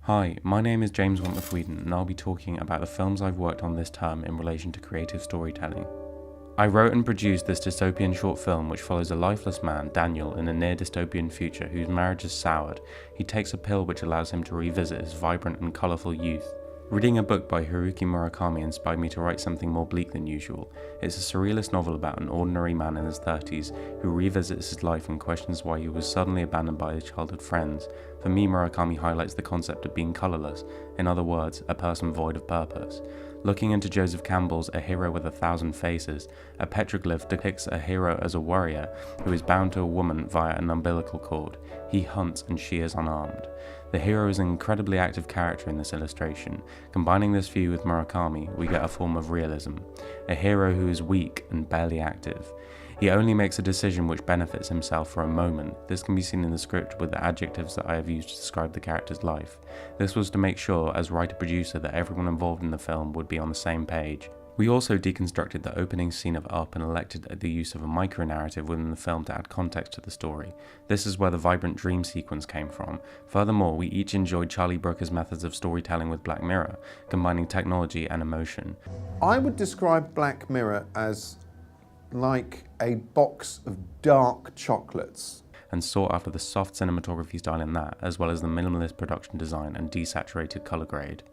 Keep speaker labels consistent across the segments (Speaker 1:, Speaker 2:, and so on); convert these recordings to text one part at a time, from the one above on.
Speaker 1: Hi, my name is James Wentworth-Weedon and I'll be talking about the films I've worked on this term in relation to creative storytelling. I wrote and produced this dystopian short film which follows a lifeless man, Daniel, in a near dystopian future whose marriage is soured. He takes a pill which allows him to revisit his vibrant and colourful youth. Reading a book by Haruki Murakami inspired me to write something more bleak than usual. It's a surrealist novel about an ordinary man in his 30s who revisits his life and questions why he was suddenly abandoned by his childhood friends. For me, Murakami highlights the concept of being colourless, in other words, a person void of purpose. Looking into Joseph Campbell's A Hero with a Thousand Faces, a petroglyph depicts a hero as a warrior who is bound to a woman via an umbilical cord. He hunts and she is unarmed. The hero is an incredibly active character in this illustration. Combining this view with Murakami, we get a form of realism. A hero who is weak and barely active. He only makes a decision which benefits himself for a moment. This can be seen in the script with the adjectives that I have used to describe the character's life. This was to make sure, as writer-producer, that everyone involved in the film would be on the same page. We also deconstructed the opening scene of Up and elected the use of a micro-narrative within the film to add context to the story. This is where the vibrant dream sequence came from. Furthermore, we each enjoyed Charlie Brooker's methods of storytelling with Black Mirror, combining technology and emotion.
Speaker 2: I would describe Black Mirror as like a box of dark chocolates.
Speaker 1: And sought after the soft cinematography style in that, as well as the minimalist production design and desaturated colour grade.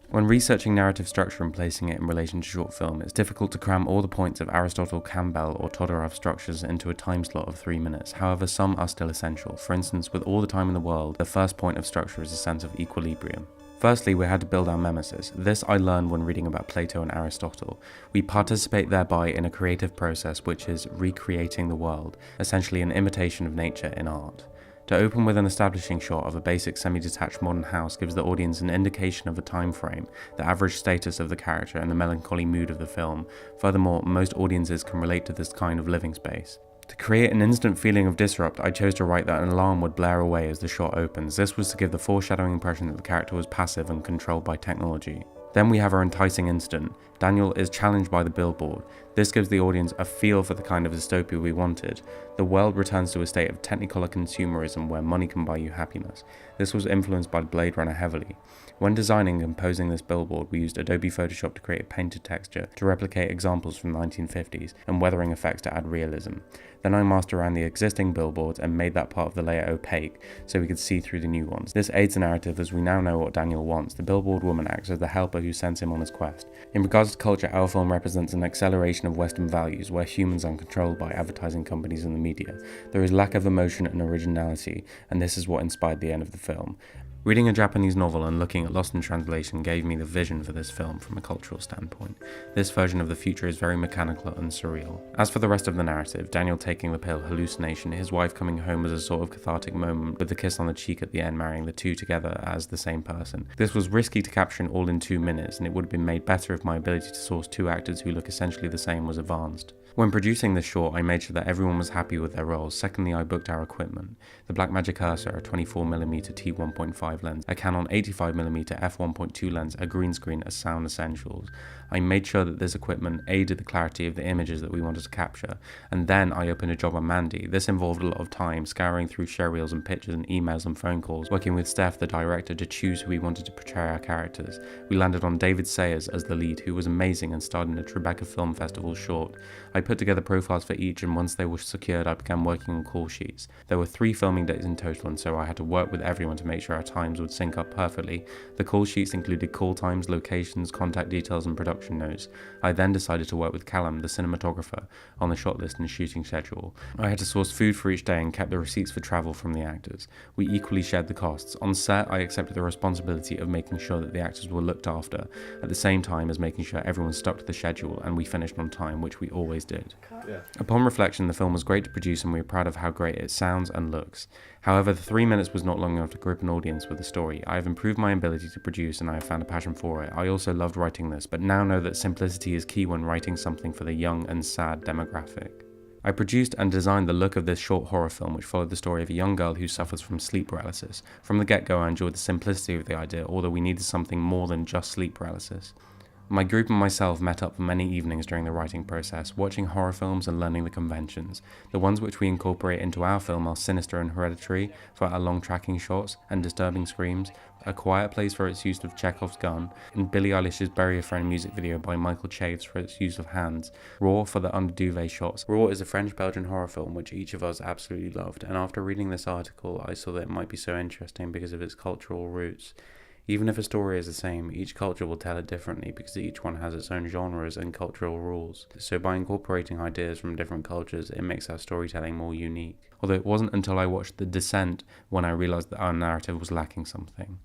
Speaker 1: When researching narrative structure and placing it in relation to short film, it's difficult to cram all the points of Aristotle, Campbell or Todorov structures into a time slot of 3 minutes. However, some are still essential. For instance, with all the time in the world, the first point of structure is a sense of equilibrium. Firstly, we had to build our mimesis. This I learned when reading about Plato and Aristotle. We participate thereby in a creative process which is recreating the world, essentially an imitation of nature in art. To open with an establishing shot of a basic semi-detached modern house gives the audience an indication of the time frame, the average status of the character and the melancholy mood of the film. Furthermore, most audiences can relate to this kind of living space. To create an instant feeling of disrupt, I chose to write that an alarm would blare away as the shot opens. This was to give the foreshadowing impression that the character was passive and controlled by technology. Then we have our enticing instant. Daniel is challenged by the billboard. This gives the audience a feel for the kind of dystopia we wanted. The world returns to a state of technicolor consumerism where money can buy you happiness. This was influenced by Blade Runner heavily. When designing and composing this billboard, we used Adobe Photoshop to create a painted texture to replicate examples from the 1950s and weathering effects to add realism. Then I masked around the existing billboards and made that part of the layer opaque so we could see through the new ones. This aids the narrative as we now know what Daniel wants. The billboard woman acts as the helper who sends him on his quest. In regards to culture, our film represents an acceleration of Western values where humans are controlled by advertising companies and the media. There is lack of emotion and originality, and this is what inspired the end of the film. Reading a Japanese novel and looking at Lost in Translation gave me the vision for this film from a cultural standpoint. This version of the future is very mechanical and surreal. As for the rest of the narrative, Daniel taking the pill, hallucination, his wife coming home as a sort of cathartic moment with the kiss on the cheek at the end marrying the two together as the same person. This was risky to capture in all in 2 minutes, and it would have been made better if my ability to source 2 actors who look essentially the same was advanced. When producing this short, I made sure that everyone was happy with their roles. Secondly, I booked our equipment. The Blackmagic Cursor, a 24mm t1.5 lens, a Canon 85mm f1.2 lens, a green screen as sound essentials. I made sure that this equipment aided the clarity of the images that we wanted to capture, and then I opened a job on Mandy. This involved a lot of time, scouring through showreels and pictures and emails and phone calls, working with Steph, the director, to choose who we wanted to portray our characters. We landed on David Sayers as the lead, who was amazing and starred in the Tribeca Film Festival short. I put together profiles for each, and once they were secured, I began working on call sheets. There were 3 filming days in total, and so I had to work with everyone to make sure our times would sync up perfectly. The call sheets included call times, locations, contact details, and production notes. I then decided to work with Callum, the cinematographer, on the shot list and shooting schedule. I had to source food for each day and kept the receipts for travel from the actors. We equally shared the costs. On set, I accepted the responsibility of making sure that the actors were looked after, at the same time as making sure everyone stuck to the schedule and we finished on time, which we always did.
Speaker 2: Yeah.
Speaker 1: Upon reflection, the film was great to produce and we are proud of how great it sounds and looks. However, the 3 minutes was not long enough to grip an audience with the story. I have improved my ability to produce and I have found a passion for it. I also loved writing this, but now know that simplicity is key when writing something for the young and sad demographic. I produced and designed the look of this short horror film which followed the story of a young girl who suffers from sleep paralysis. From the get-go I enjoyed the simplicity of the idea, although we needed something more than just sleep paralysis. My group and myself met up for many evenings during the writing process, watching horror films and learning the conventions. The ones which we incorporate into our film are Sinister and Hereditary for our long tracking shots and disturbing screams, A Quiet Place for its use of Chekhov's gun, and Billie Eilish's Bury a Friend music video by Michael Chaves for its use of hands, Raw for the under duvet shots. Raw is a French-Belgian horror film which each of us absolutely loved, and after reading this article I saw that it might be so interesting because of its cultural roots. Even if a story is the same, each culture will tell it differently because each one has its own genres and cultural rules. So by incorporating ideas from different cultures, it makes our storytelling more unique. Although it wasn't until I watched The Descent when I realised that our narrative was lacking something.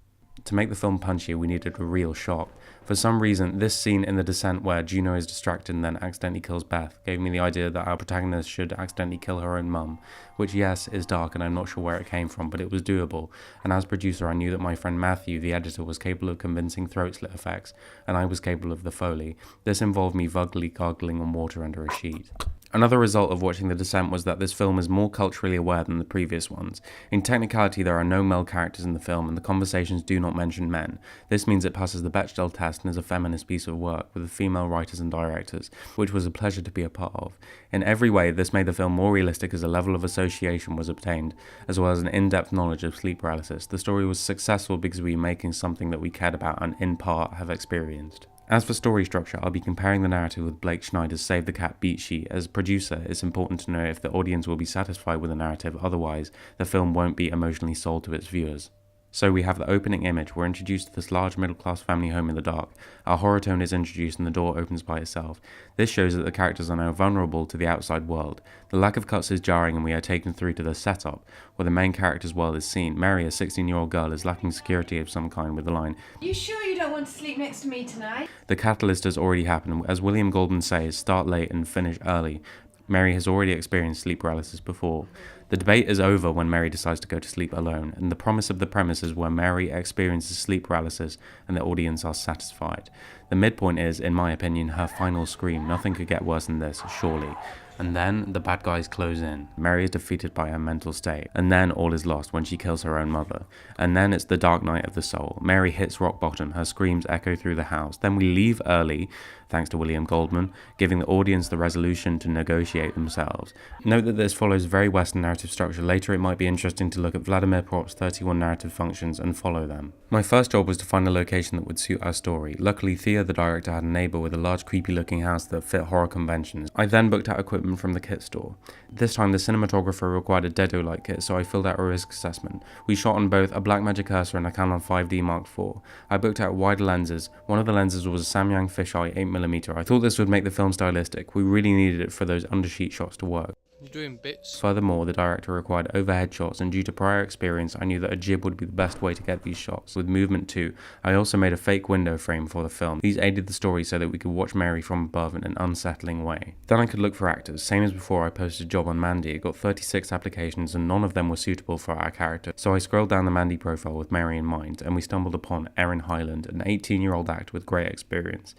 Speaker 1: To make the film punchier, we needed a real shock. For some reason, this scene in The Descent where Juno is distracted and then accidentally kills Beth gave me the idea that our protagonist should accidentally kill her own mum, which yes, is dark and I'm not sure where it came from, but it was doable, and as producer I knew that my friend Matthew, the editor, was capable of convincing throat slit effects, and I was capable of the Foley. This involved me vaguely gargling on water under a sheet. Another result of watching The Descent was that this film is more culturally aware than the previous ones. In technicality, there are no male characters in the film and the conversations do not mention men. This means it passes the Bechdel test and is a feminist piece of work with female writers and directors, which was a pleasure to be a part of. In every way, this made the film more realistic as a level of association was obtained, as well as an in-depth knowledge of sleep paralysis. The story was successful because we were making something that we cared about and in part have experienced. As for story structure, I'll be comparing the narrative with Blake Schneider's Save the Cat beat sheet. As producer, it's important to know if the audience will be satisfied with the narrative, otherwise the film won't be emotionally sold to its viewers. So we have the opening image. We're introduced to this large middle-class family home in the dark. Our horror tone is introduced and the door opens by itself. This shows that the characters are now vulnerable to the outside world. The lack of cuts is jarring and we are taken through to the setup, where the main character's world is seen. Mary, a 16-year-old girl, is lacking security of some kind with the line,
Speaker 3: "You sure you don't want to sleep next to me tonight?"
Speaker 1: The catalyst has already happened. As William Goldman says, start late and finish early. Mary has already experienced sleep paralysis before. The debate is over when Mary decides to go to sleep alone, and the promise of the premise is where Mary experiences sleep paralysis and the audience are satisfied. The midpoint is, in my opinion, her final scream. Nothing could get worse than this, surely. And then the bad guys close in. Mary is defeated by her mental state. And then all is lost when she kills her own mother. And then it's the dark night of the soul. Mary hits rock bottom. Her screams echo through the house. Then we leave early, thanks to William Goldman, giving the audience the resolution to negotiate themselves. Note that this follows very Western narrative structure. Later it might be interesting to look at Vladimir Prop's 31 narrative functions and follow them. My first job was to find a location that would suit our story. Luckily, Thea, the director, had a neighbour with a large creepy looking house that fit horror conventions. I then booked out equipment from the kit store. This time the cinematographer required a Dedo light kit, so I filled out a risk assessment. We shot on both a Blackmagic Cursor and a Canon 5D Mark IV. I booked out wider lenses. One of the lenses was a Samyang fisheye 8mm. I thought this would make the film stylistic. We really needed it for those undersheet shots to work.
Speaker 4: You're doing bits.
Speaker 1: Furthermore, the director required overhead shots, and due to prior experience, I knew that a jib would be the best way to get these shots. With movement too, I also made a fake window frame for the film. These aided the story so that we could watch Mary from above in an unsettling way. Then I could look for actors. Same as before, I posted a job on Mandy. It got 36 applications and none of them were suitable for our character. So I scrolled down the Mandy profile with Mary in mind, and we stumbled upon Erin Hyland, an 18-year-old actor with great experience.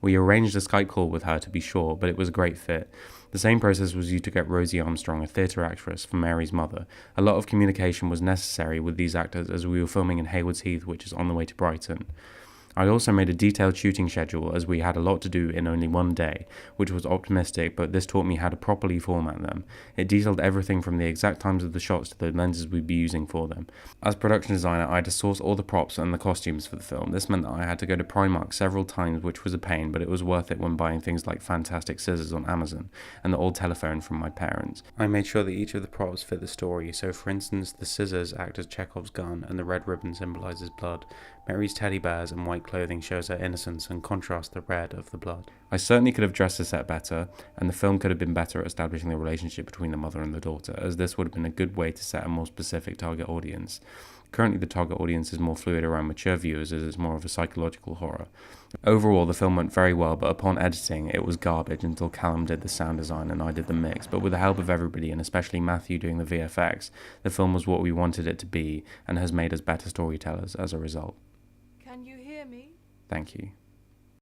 Speaker 1: We arranged a Skype call with her to be sure, but it was a great fit. The same process was used to get Rosie Armstrong, a theatre actress, for Mary's mother. A lot of communication was necessary with these actors as we were filming in Haywards Heath, which is on the way to Brighton. I also made a detailed shooting schedule as we had a lot to do in only one day, which was optimistic, but this taught me how to properly format them. It detailed everything from the exact times of the shots to the lenses we'd be using for them. As production designer, I had to source all the props and the costumes for the film. This meant that I had to go to Primark several times, which was a pain, but it was worth it when buying things like fantastic scissors on Amazon and the old telephone from my parents. I made sure that each of the props fit the story, so for instance, the scissors act as Chekhov's gun and the red ribbon symbolizes blood. Mary's teddy bears and white clothing shows her innocence and contrasts the red of the blood. I certainly could have dressed the set better, and the film could have been better at establishing the relationship between the mother and the daughter, as this would have been a good way to set a more specific target audience. Currently the target audience is more fluid around mature viewers as it's more of a psychological horror. Overall the film went very well, but upon editing it was garbage until Callum did the sound design and I did the mix, but with the help of everybody and especially Matthew doing the VFX, the film was what we wanted it to be and has made us better storytellers as a result.
Speaker 3: Can you hear me?
Speaker 1: Thank you.